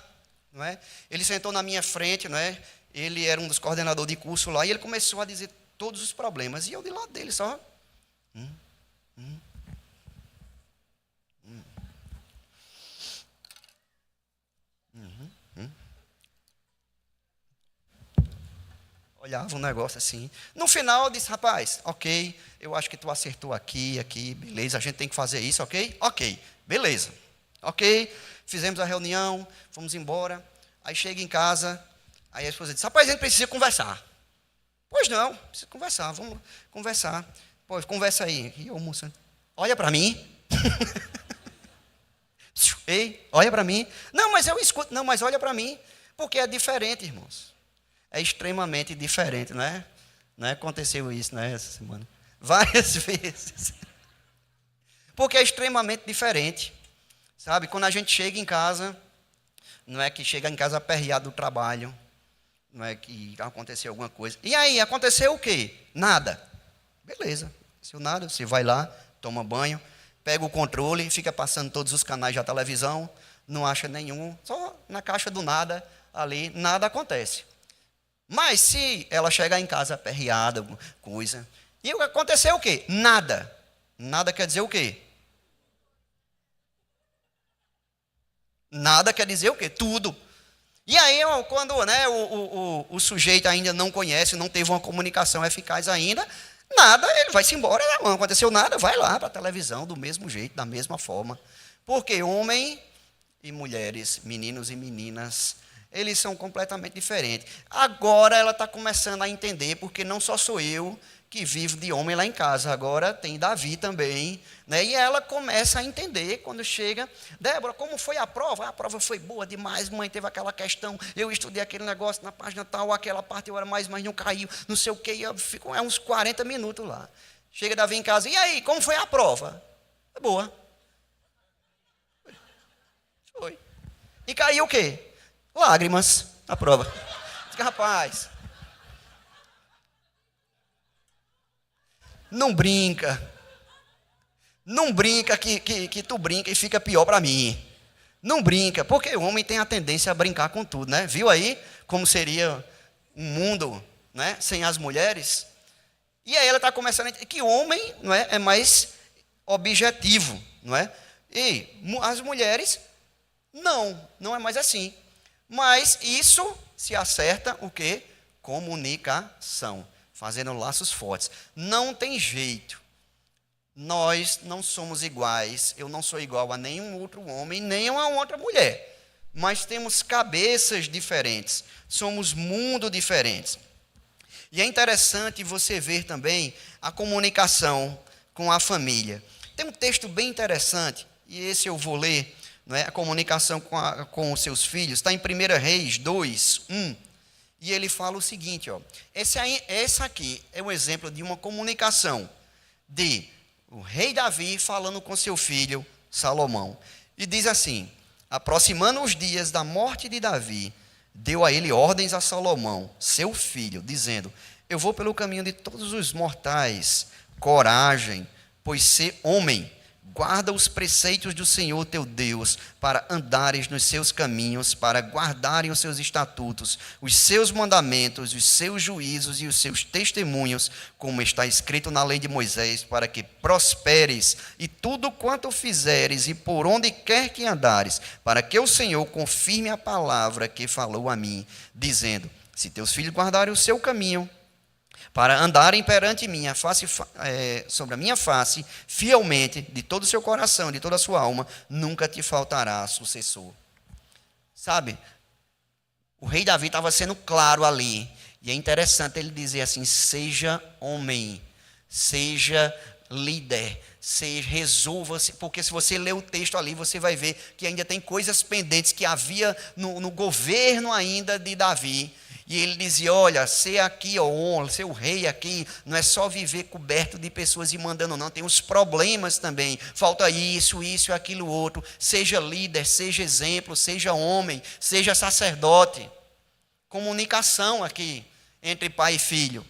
S1: não é? Ele sentou na minha frente, não é? Ele era um dos coordenadores de curso lá, e ele começou a dizer todos os problemas, e eu de lado dele só... Olhava um negócio assim. No final eu disse, rapaz, ok, eu acho que tu acertou aqui, beleza, a gente tem que fazer isso, ok? Ok, beleza. Ok, fizemos a reunião, fomos embora. Aí chega em casa, aí a esposa disse, rapaz, a gente precisa conversar. Pois não, precisa conversar, vamos conversar. Pois, conversa aí. E eu, moça, olha para mim. Ei, olha para mim. Não, mas eu escuto. Não, mas olha para mim. Porque é diferente, irmãos. É extremamente diferente, não é? Não é? Aconteceu isso, né, essa semana? Várias vezes. Porque é extremamente diferente. Sabe? Quando a gente chega em casa, não é que chega em casa aperreado do trabalho, não é que aconteceu alguma coisa. E aí, aconteceu o quê? Nada. Beleza. Se nada, você vai lá, toma banho, pega o controle, fica passando todos os canais da televisão, não acha nenhum, só na caixa do nada, ali, nada acontece. Mas se ela chegar em casa aperreada, coisa, e aconteceu o quê? Nada. Nada quer dizer o quê? Nada quer dizer o quê? Tudo. E aí, quando né, o sujeito ainda não conhece, não teve uma comunicação eficaz ainda, nada, ele vai-se embora, não aconteceu nada, vai lá para a televisão do mesmo jeito, da mesma forma. Porque homem e mulheres, meninos e meninas, eles são completamente diferentes. Agora ela está começando a entender, porque não só sou eu que vivo de homem lá em casa, agora tem Davi também, né? E ela começa a entender quando chega, Débora, como foi a prova? A prova foi boa demais, mãe, teve aquela questão, eu estudei aquele negócio na página tal, aquela parte eu era mais, mas não caiu, não sei o que, eu fico uns 40 minutos lá. Chega Davi em casa, e aí, como foi a prova? É boa. Foi. E caiu o quê? Lágrimas na prova. Diz, rapaz, não brinca. Não brinca que tu brinca e fica pior para mim. Não brinca, porque o homem tem a tendência a brincar com tudo, né? Viu aí como seria um mundo, né, sem as mulheres? E aí ela está começando a entender que o homem, não é mais objetivo, não é? E as mulheres, não é mais assim. Mas isso se acerta o quê? Comunicação, fazendo laços fortes. Não tem jeito. Nós não somos iguais. Eu não sou igual a nenhum outro homem, nem a outra mulher. Mas temos cabeças diferentes. Somos mundos diferentes. E é interessante você ver também a comunicação com a família. Tem um texto bem interessante, e esse eu vou ler, não é? A comunicação com os seus filhos, está em 1 Reis 2, 1, e ele fala o seguinte, ó, essa aqui é um exemplo de uma comunicação de o rei Davi falando com seu filho Salomão, e diz assim, aproximando os dias da morte de Davi, deu a ele ordens a Salomão, seu filho, dizendo, eu vou pelo caminho de todos os mortais, coragem, pois ser homem, guarda os preceitos do Senhor teu Deus, para andares nos seus caminhos, para guardarem os seus estatutos, os seus mandamentos, os seus juízos e os seus testemunhos, como está escrito na lei de Moisés, para que prosperes e tudo quanto fizeres e por onde quer que andares, para que o Senhor confirme a palavra que falou a mim, dizendo, se teus filhos guardarem o seu caminho, para andarem perante mim, sobre a minha face, fielmente, de todo o seu coração, de toda a sua alma, nunca te faltará sucessor. Sabe, o rei Davi estava sendo claro ali, e é interessante ele dizer assim, seja homem, Seja líder, resolva-se, porque se você ler o texto ali, você vai ver que ainda tem coisas pendentes que havia no governo ainda de Davi. E ele dizia, olha, ser aqui, ó, ser o rei aqui, não é só viver coberto de pessoas e mandando, não. Tem os problemas também. Falta isso, aquilo, outro. Seja líder, seja exemplo, seja homem, seja sacerdote. Comunicação aqui entre pai e filho.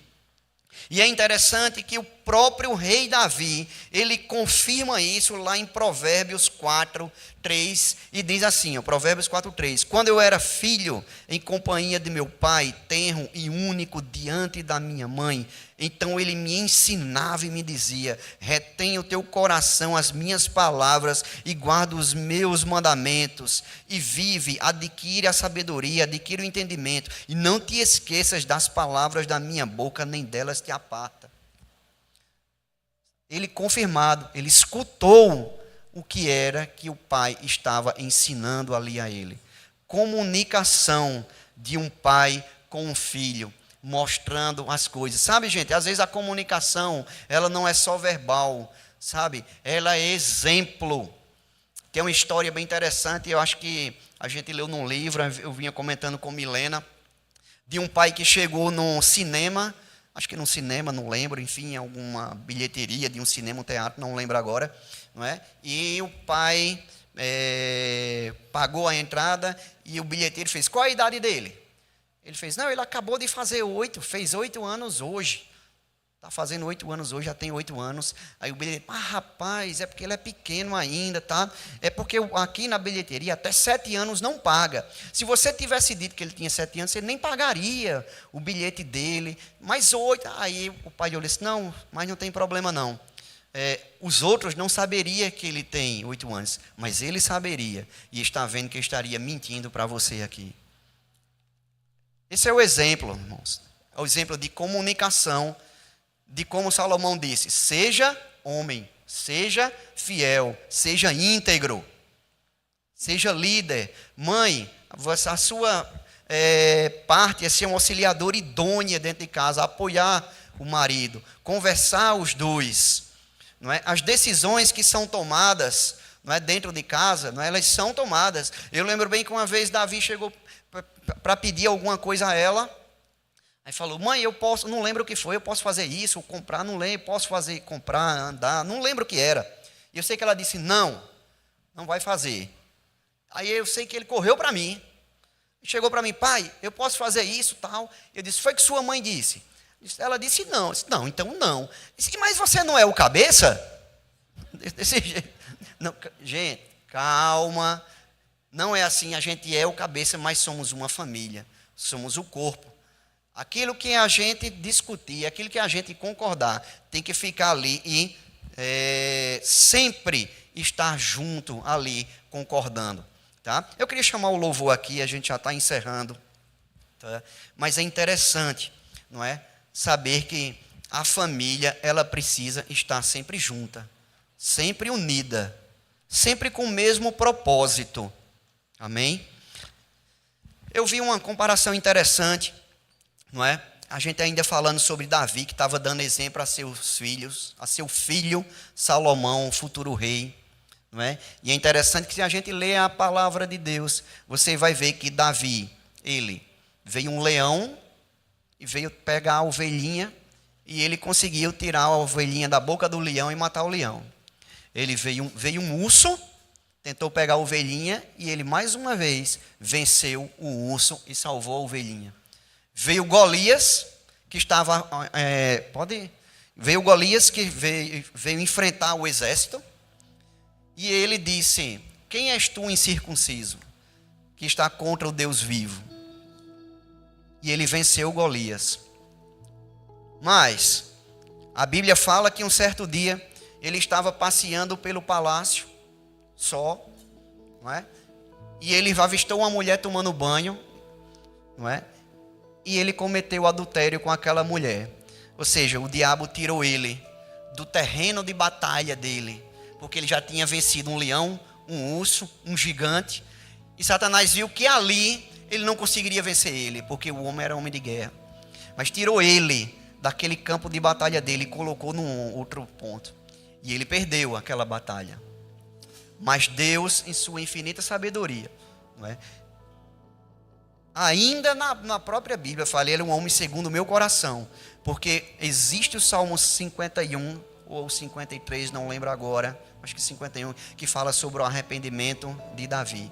S1: E é interessante que o próprio rei Davi, ele confirma isso lá em Provérbios 4, 3, e diz assim, ó, Provérbios 4, 3, quando eu era filho, em companhia de meu pai, tenro e único diante da minha mãe, então ele me ensinava e me dizia, retém o teu coração as minhas palavras e guarda os meus mandamentos, e vive, adquire a sabedoria, adquire o entendimento, e não te esqueças das palavras da minha boca, nem delas te aparta. Ele confirmado, ele escutou o que era que o pai estava ensinando ali a ele. Comunicação de um pai com um filho, mostrando as coisas. Sabe, gente, às vezes a comunicação, ela não é só verbal, sabe? Ela é exemplo. Tem uma história bem interessante, eu acho que a gente leu num livro, eu vinha comentando com Milena, de um pai que chegou num cinema, acho que num cinema, não lembro, enfim, alguma bilheteria de um cinema, um teatro, não lembro agora, não é? E o pai pagou a entrada e o bilheteiro fez, qual a idade dele? Ele fez, não, ele acabou de fazer 8, fez 8 anos hoje. Está fazendo 8 anos hoje, já tem 8 anos. Aí o bilheteiro, rapaz, é porque ele é pequeno ainda, tá? É porque aqui na bilheteria até 7 anos não paga. Se você tivesse dito que ele tinha 7 anos, você nem pagaria o bilhete dele. Mas 8, aí o pai olhou e disse, não, mas não tem problema não. Os outros não saberiam que ele tem 8 anos, mas ele saberia. E está vendo que eu estaria mentindo para você aqui. Esse é o exemplo, irmãos. É o exemplo de comunicação, de como Salomão disse, seja homem, seja fiel, seja íntegro, seja líder. Mãe, a sua parte é ser um auxiliador idônea dentro de casa, apoiar o marido, conversar os dois. Não é? As decisões que são tomadas, não é, dentro de casa, não é, elas são tomadas. Eu lembro bem que uma vez Davi chegou para pedir alguma coisa a ela, aí falou, mãe, eu posso, não lembro o que foi, eu posso fazer isso, comprar, não lembro, posso fazer, comprar, andar, não lembro o que era. E eu sei que ela disse, não vai fazer. Aí eu sei que ele correu para mim, chegou para mim, pai, eu posso fazer isso, tal. Eu disse, foi que sua mãe disse? Ela disse, não. Eu disse, não, então não. Eu disse, mas você não é o cabeça? Desse jeito. Não, gente, calma, não é assim, a gente é o cabeça, mas somos uma família, somos o corpo. Aquilo que a gente discutir, aquilo que a gente concordar, tem que ficar ali e sempre estar junto ali, concordando. Tá? Eu queria chamar o louvor aqui, a gente já está encerrando. Tá? Mas é interessante, não é? Saber que a família, ela precisa estar sempre junta, sempre unida, sempre com o mesmo propósito. Amém? Eu vi uma comparação interessante, não é? A gente ainda falando sobre Davi, que estava dando exemplo a seus filhos, a seu filho Salomão, o futuro rei, não é? E é interessante que se a gente lê a palavra de Deus, você vai ver que Davi, ele veio um leão e veio pegar a ovelhinha e ele conseguiu tirar a ovelhinha da boca do leão e matar o leão. Ele veio um urso, tentou pegar a ovelhinha e ele mais uma vez venceu o urso e salvou a ovelhinha. Veio Golias, que estava... Veio Golias, que veio enfrentar o exército. E ele disse, quem és tu, incircunciso, que está contra o Deus vivo? E ele venceu Golias. Mas a Bíblia fala que um certo dia ele estava passeando pelo palácio, só, não é? E ele avistou uma mulher tomando banho, não é? E ele cometeu adultério com aquela mulher. Ou seja, o diabo tirou ele do terreno de batalha dele, porque ele já tinha vencido um leão, um urso, um gigante. E Satanás viu que ali ele não conseguiria vencer ele, porque o homem era homem de guerra. Mas tirou ele daquele campo de batalha dele e colocou num outro ponto. E ele perdeu aquela batalha. Mas Deus, em sua infinita sabedoria, não é? Ainda na própria Bíblia, fala, ele é um homem segundo o meu coração. Porque existe o Salmo 51 ou 53, não lembro agora, acho que 51, que fala sobre o arrependimento de Davi.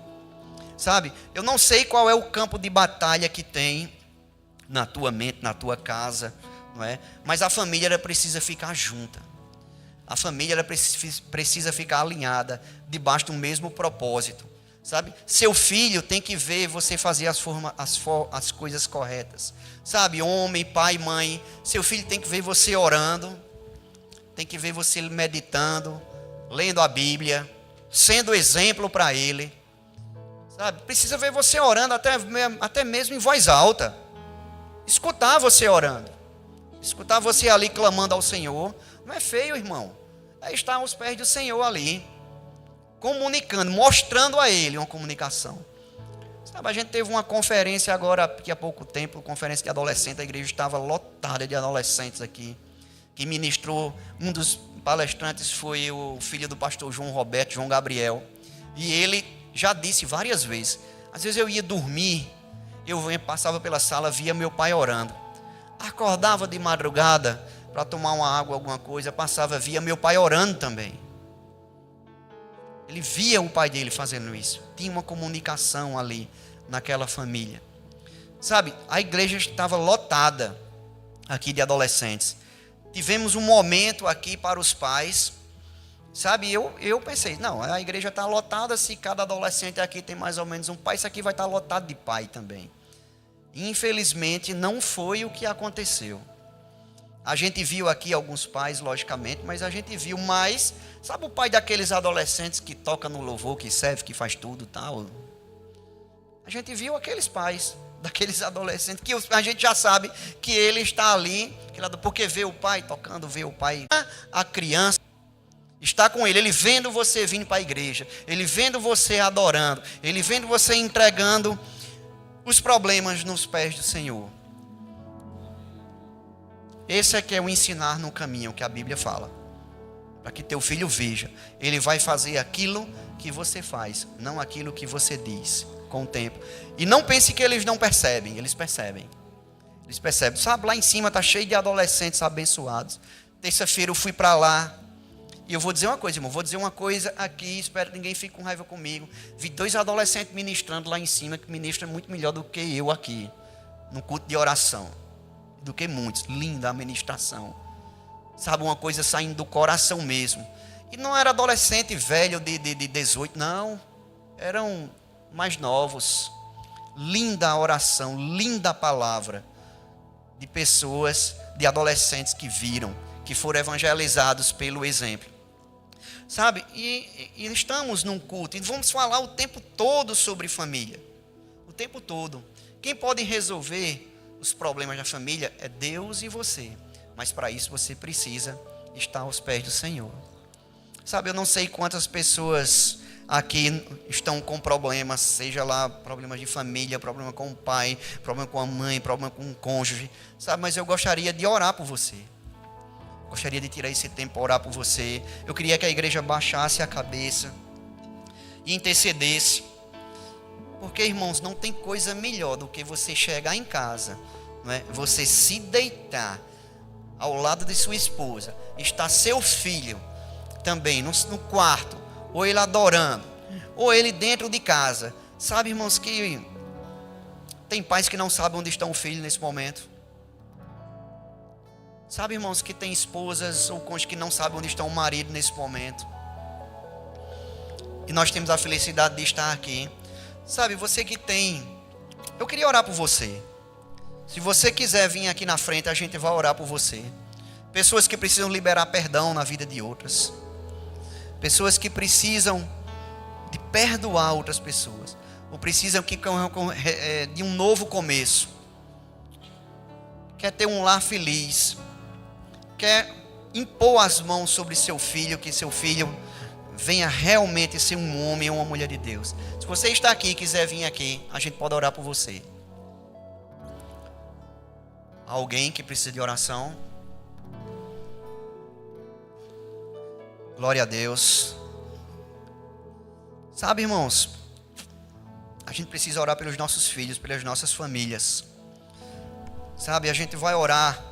S1: Sabe, eu não sei qual é o campo de batalha que tem na tua mente, na tua casa, não é? Mas a família ela precisa ficar junta. A família ela precisa ficar alinhada, debaixo do mesmo propósito. Sabe? Seu filho tem que ver você fazer as coisas corretas. Sabe? Homem, pai, mãe. Seu filho tem que ver você orando. Tem que ver você meditando, lendo a Bíblia, sendo exemplo para ele. Sabe? Precisa ver você orando até mesmo em voz alta. Escutar você orando. Escutar você ali clamando ao Senhor. Não é feio, irmão. É estar aos pés do Senhor ali. Comunicando, mostrando a ele uma comunicação. Sabe, a gente teve uma conferência agora, aqui há pouco tempo, conferência de adolescentes, a igreja estava lotada de adolescentes aqui. Quem ministrou, um dos palestrantes foi o filho do pastor João Roberto, João Gabriel. E ele já disse várias vezes, às vezes eu ia dormir, eu passava pela sala, via meu pai orando. Acordava de madrugada para tomar uma água, alguma coisa, passava, via meu pai orando também. Ele via o pai dele fazendo isso. Tinha uma comunicação ali naquela família. Sabe, a igreja estava lotada aqui de adolescentes. Tivemos um momento aqui para os pais. Sabe, eu pensei, não, a igreja está lotada, se cada adolescente aqui tem mais ou menos um pai, isso aqui vai estar lotado de pai também. Infelizmente, não foi o que aconteceu. A gente viu aqui alguns pais, logicamente, mas a gente viu mais... Sabe o pai daqueles adolescentes que toca no louvor, que serve, que faz tudo e tal? A gente viu aqueles pais daqueles adolescentes que a gente já sabe que ele está ali, porque vê o pai tocando, vê o pai... A criança está com ele vendo você vindo para a igreja, ele vendo você adorando, ele vendo você entregando os problemas nos pés do Senhor. Esse é que é o ensinar no caminho que a Bíblia fala. Para que teu filho veja. Ele vai fazer aquilo que você faz, não aquilo que você diz, com o tempo. E não pense que eles não percebem. Eles percebem. Eles percebem. Sabe, lá em cima está cheio de adolescentes abençoados. Terça-feira eu fui para lá. E eu vou dizer uma coisa, irmão. Vou dizer uma coisa aqui. Espero que ninguém fique com raiva comigo. Vi 2 adolescentes ministrando lá em cima, que ministram muito melhor do que eu aqui. No culto de oração. Do que muitos, linda a ministração, sabe, uma coisa saindo do coração mesmo, e não era adolescente velho de 18, não, eram mais novos, linda a oração, linda a palavra, de pessoas, de adolescentes que viram, que foram evangelizados pelo exemplo, sabe, e estamos num culto, e vamos falar o tempo todo sobre família, o tempo todo. Quem pode resolver os problemas da família é Deus e você. Mas para isso você precisa estar aos pés do Senhor. Sabe, eu não sei quantas pessoas aqui estão com problemas, seja lá problemas de família, problema com o pai, problema com a mãe, problema com o cônjuge. Sabe, mas eu gostaria de orar por você. Gostaria de tirar esse tempo para orar por você. Eu queria que a igreja baixasse a cabeça e intercedesse. Porque, irmãos, não tem coisa melhor do que você chegar em casa, não é? Você se deitar ao lado de sua esposa, está seu filho também no quarto, ou ele adorando, ou ele dentro de casa. Sabe, irmãos, que tem pais que não sabem onde está o filho nesse momento. Sabe, irmãos, que tem esposas ou cônjuges que não sabem onde está o marido nesse momento. E nós temos a felicidade de estar aqui. Sabe, você que tem... Eu queria orar por você. Se você quiser vir aqui na frente, a gente vai orar por você. Pessoas que precisam liberar perdão na vida de outras. Pessoas que precisam de perdoar outras pessoas. Ou precisam de um novo começo. Quer ter um lar feliz. Quer impor as mãos sobre seu filho, que seu filho venha realmente ser um homem ou uma mulher de Deus. Se você está aqui e quiser vir aqui, a gente pode orar por você. Alguém que precisa de oração? Glória a Deus. Sabe, irmãos, a gente precisa orar pelos nossos filhos, pelas nossas famílias. Sabe, a gente vai orar.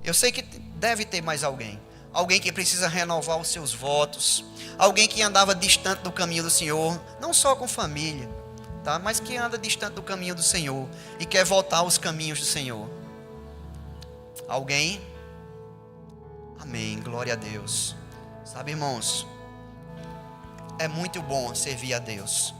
S1: Eu sei que deve ter mais alguém. Alguém que precisa renovar os seus votos. Alguém que andava distante do caminho do Senhor. Não só com família, tá? Mas que anda distante do caminho do Senhor. E quer voltar aos caminhos do Senhor. Alguém? Amém, glória a Deus. Sabe, irmãos, é muito bom servir a Deus.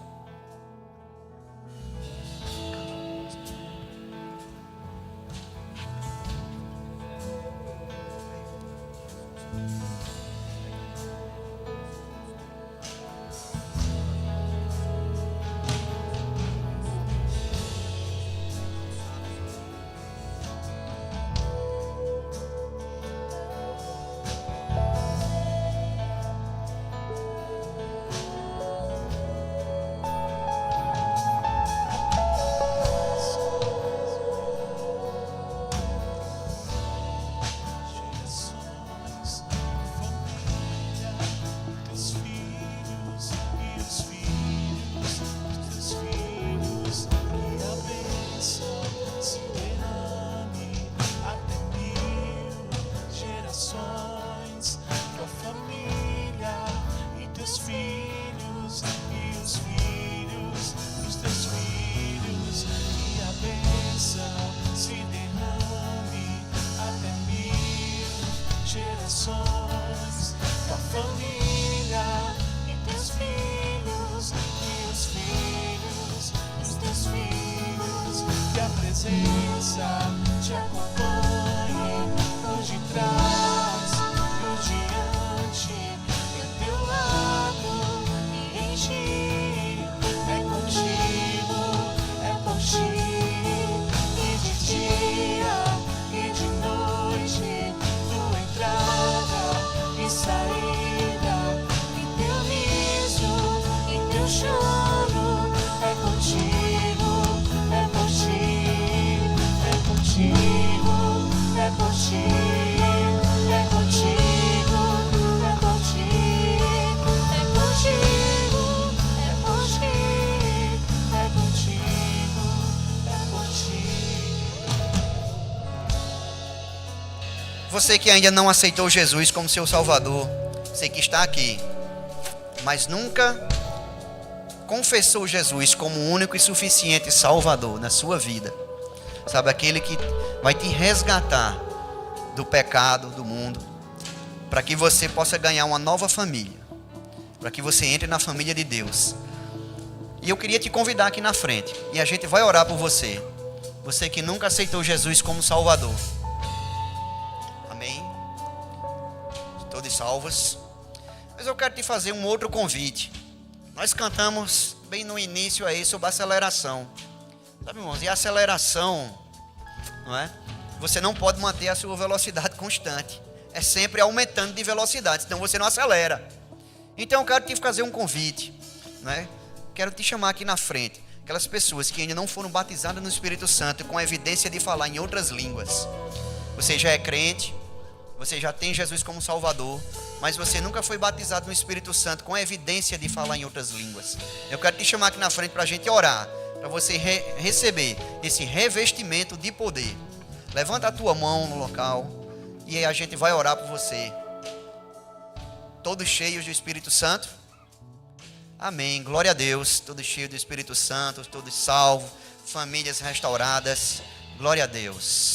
S2: Te acompanhe por detrás e por diante, e teu lado e em ti. É contigo, é por ti, e de dia e de noite, tua entrada e saída, e teu riso e teu choro. É contigo, é por ti. É contigo, é contigo, é contigo, é contigo, é contigo, é contigo, é contigo.
S1: Você que ainda não aceitou Jesus como seu Salvador, você que está aqui, mas nunca confessou Jesus como o único e suficiente Salvador na sua vida. Sabe, aquele que vai te resgatar do pecado, do mundo, para que você possa ganhar uma nova família, para que você entre na família de Deus. E eu queria te convidar aqui na frente, e a gente vai orar por você. Você que nunca aceitou Jesus como Salvador. Amém? Todos salvos. Mas eu quero te fazer um outro convite. Nós cantamos bem no início aí sobre aceleração. Sabe, irmãos, e a aceleração, não é? Você não pode manter a sua velocidade constante. É sempre aumentando de velocidade, senão você não acelera. Então eu quero te fazer um convite, não é? Quero te chamar aqui na frente. Aquelas pessoas que ainda não foram batizadas no Espírito Santo com evidência de falar em outras línguas. Você já é crente, você já tem Jesus como Salvador, mas você nunca foi batizado no Espírito Santo com evidência de falar em outras línguas. Eu quero te chamar aqui na frente para a gente orar, para você receber esse revestimento de poder. Levanta a tua mão no local e a gente vai orar por você. Todos cheios do Espírito Santo? Amém, glória a Deus. Todos cheios do Espírito Santo, todos salvos, famílias restauradas. Glória a Deus.